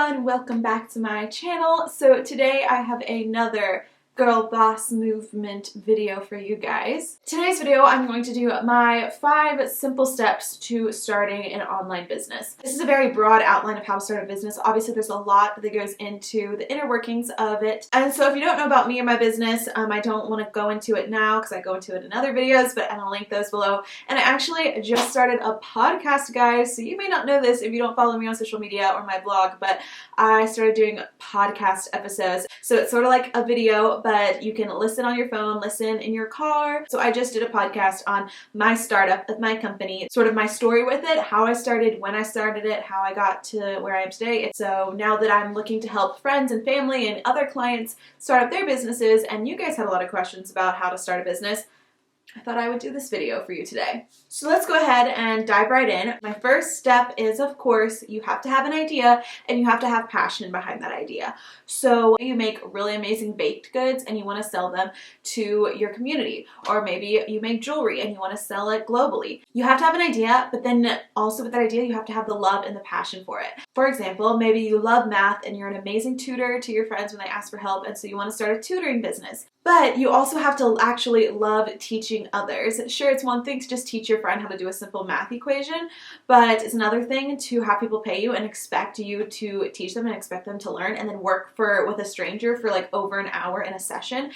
everyone, welcome back to my channel. So today I have another girl boss movement video for you guys. Today's video I'm going to do my 5 simple steps to starting an online business. This is a very broad outline of how to start a business. Obviously there's a lot that goes into the inner workings of it, and so if you don't know about me and my business, I don't want to go into it now because I go into it in other videos, but I'll link those below. And I actually just started a podcast, guys, so you may not know this if you don't follow me on social media or my blog, but I started doing podcast episodes. So it's sort of like a video, but you can listen on your phone, listen in your car. So I just did a podcast on my startup of my company, sort of my story with it, how I started, when I started it, how I got to where I am today. So now that I'm looking to help friends and family and other clients start up their businesses, and you guys had a lot of questions about how to start a business, I thought I would do this video for you today. So let's go ahead and dive right in. My first step is, of course, you have to have an idea and you have to have passion behind that idea. So you make really amazing baked goods and you want to sell them to your community, or maybe you make jewelry and you want to sell it globally. You have to have an idea, but then also with that idea, you have to have the love and the passion for it. For example, maybe you love math and you're an amazing tutor to your friends when they ask for help, and so you want to start a tutoring business. But you also have to actually love teaching others. Sure, it's one thing to just teach your friend how to do a simple math equation, but it's another thing to have people pay you and expect you to teach them and expect them to learn, and then work with a stranger for like over an hour in a session.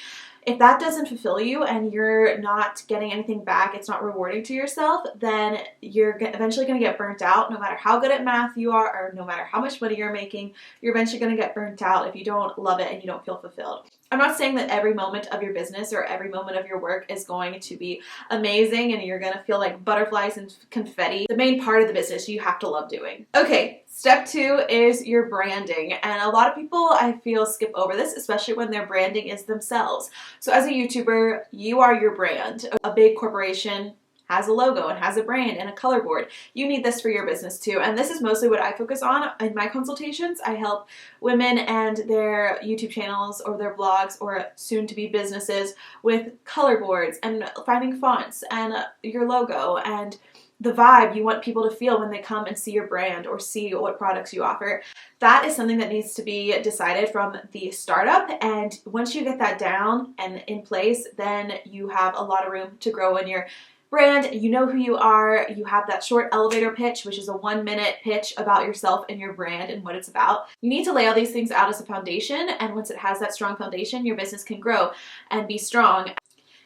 If that doesn't fulfill you and you're not getting anything back, it's not rewarding to yourself, then you're eventually going to get burnt out. No matter how good at math you are, or no matter how much money you're making, you're eventually going to get burnt out if you don't love it and you don't feel fulfilled. I'm not saying that every moment of your business or every moment of your work is going to be amazing and you're going to feel like butterflies and confetti. The main part of the business you have to love doing. Okay, step 2 is your branding. And a lot of people, I feel, skip over this, especially when their branding is themselves. So as a YouTuber, you are your brand. A big corporation has a logo and has a brand and a color board. You need this for your business too. And this is mostly what I focus on in my consultations. I help women and their YouTube channels or their blogs or soon-to-be businesses with color boards and finding fonts and your logo and the vibe you want people to feel when they come and see your brand or see what products you offer. That is something that needs to be decided from the startup, and once you get that down and in place, then you have a lot of room to grow in your brand. You know who you are. You have that short elevator pitch, which is a 1-minute pitch about yourself and your brand and what it's about. You need to lay all these things out as a foundation, and once it has that strong foundation, your business can grow and be strong.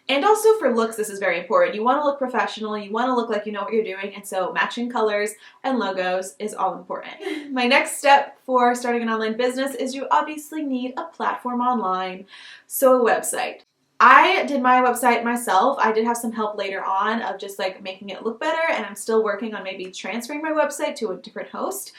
And also for looks, this is very important. You want to look professional, you want to look like you know what you're doing, and so matching colors and logos is all important. My next step for starting an online business is you obviously need a platform online, so a website. I did my website myself. I did have some help later on of just like making it look better, and I'm still working on maybe transferring my website to a different host.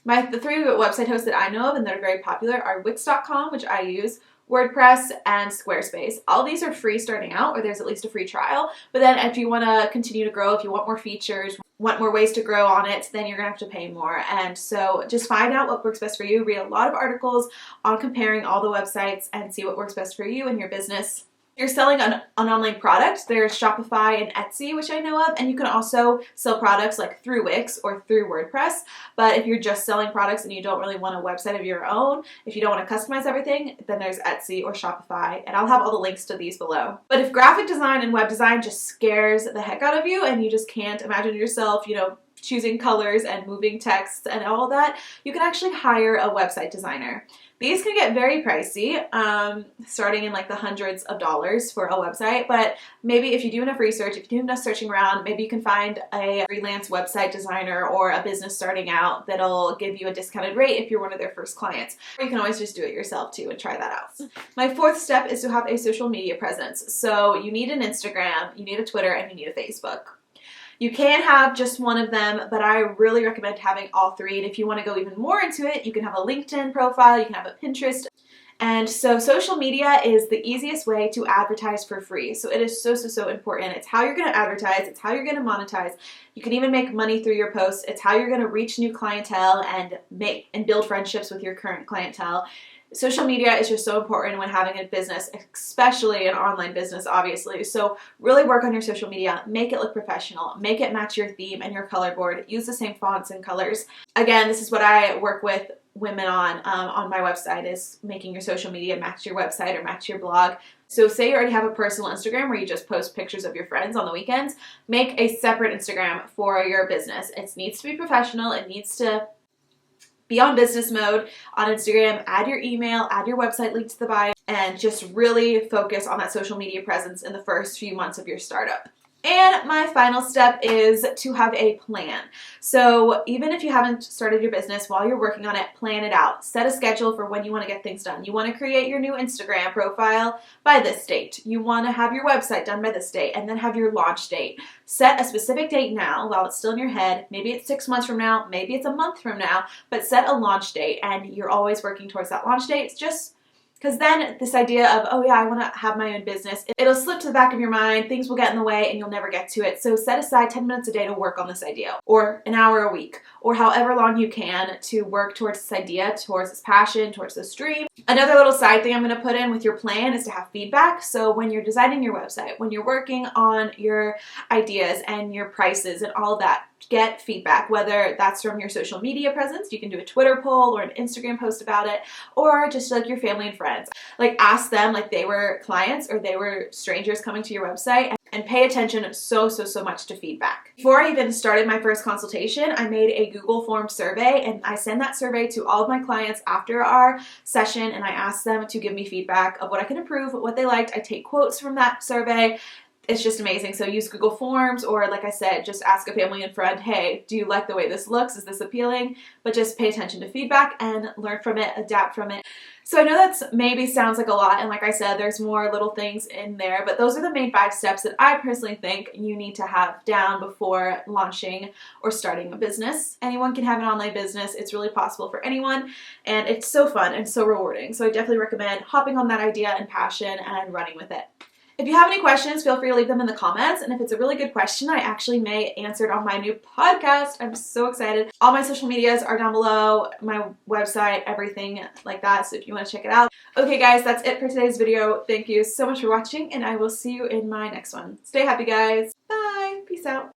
The 3 website hosts that I know of and that are very popular are Wix.com, which I use, WordPress, and Squarespace. All these are free starting out, or there's at least a free trial. But then if you want to continue to grow, if you want more features, want more ways to grow on it, then you're going to have to pay more. And so just find out what works best for you. Read a lot of articles on comparing all the websites and see what works best for you and your business. You're selling an online product, there's Shopify and Etsy, which I know of, and you can also sell products like through Wix or through WordPress. But if you're just selling products and you don't really want a website of your own, if you don't want to customize everything, then there's Etsy or Shopify, and I'll have all the links to these below. But if graphic design and web design just scares the heck out of you and you just can't imagine yourself, choosing colors and moving texts and all of that, you can actually hire a website designer. These can get very pricey, starting in like the hundreds of dollars for a website, but maybe if you do enough research, if you do enough searching around, maybe you can find a freelance website designer or a business starting out that'll give you a discounted rate if you're one of their first clients. Or you can always just do it yourself too and try that out. My 4th step is to have a social media presence. So you need an Instagram, you need a Twitter, and you need a Facebook. You can have just one of them, but I really recommend having all 3. And if you want to go even more into it, you can have a LinkedIn profile, you can have a Pinterest. And so social media is the easiest way to advertise for free. So it is so important. It's how you're going to advertise. It's how you're going to monetize. You can even make money through your posts. It's how you're going to reach new clientele and build friendships with your current clientele. Social media is just so important when having a business, especially an online business, obviously. So really work on your social media, make it look professional, make it match your theme and your color board, use the same fonts and colors. Again, this is what I work with women on my website is making your social media match your website or match your blog. So say you already have a personal Instagram where you just post pictures of your friends on the weekends, make a separate Instagram for your business. It needs to be professional. It needs to be on business mode on Instagram. Add your email, add your website link to the bio, and just really focus on that social media presence in the first few months of your startup. And my final step is to have a plan. So even if you haven't started your business, while you're working on it, plan it out. Set a schedule for when you want to get things done. You want to create your new Instagram profile by this date. You want to have your website done by this date, and then have your launch date. Set a specific date now while it's still in your head. Maybe it's 6 months from now, maybe it's a month from now, but set a launch date, and you're always working towards that launch date. It's just because then this idea of, oh yeah, I want to have my own business, it'll slip to the back of your mind, things will get in the way, and you'll never get to it. So set aside 10 minutes a day to work on this idea, or an hour a week, or however long you can to work towards this idea, towards this passion, towards this dream. Another little side thing I'm going to put in with your plan is to have feedback. So when you're designing your website, when you're working on your ideas and your prices and all of that, get feedback, whether that's from your social media presence. You can do a Twitter poll or an Instagram post about it, or just like your family and friends. Like ask them like they were clients or they were strangers coming to your website, and pay attention so much to feedback. Before I even started my first consultation, I made a Google form survey, and I send that survey to all of my clients after our session, and I ask them to give me feedback of what I can improve, what they liked. I take quotes from that survey. It's just amazing. So use Google Forms, or like I said, just ask a family and friend, hey, do you like the way this looks? Is this appealing? But just pay attention to feedback and learn from it, adapt from it. So I know that's maybe sounds like a lot, and like I said, there's more little things in there, but those are the main 5 steps that I personally think you need to have down before launching or starting a business. Anyone can have an online business. It's really possible for anyone, and it's so fun and so rewarding. So I definitely recommend hopping on that idea and passion and running with it. If you have any questions, feel free to leave them in the comments, and if it's a really good question, I actually may answer it on my new podcast. I'm so excited. All my social medias are down below, my website, everything like that, so if you want to check it out. Okay guys, that's it for today's video. Thank you so much for watching, and I will see you in my next one. Stay happy guys. Bye. Peace out.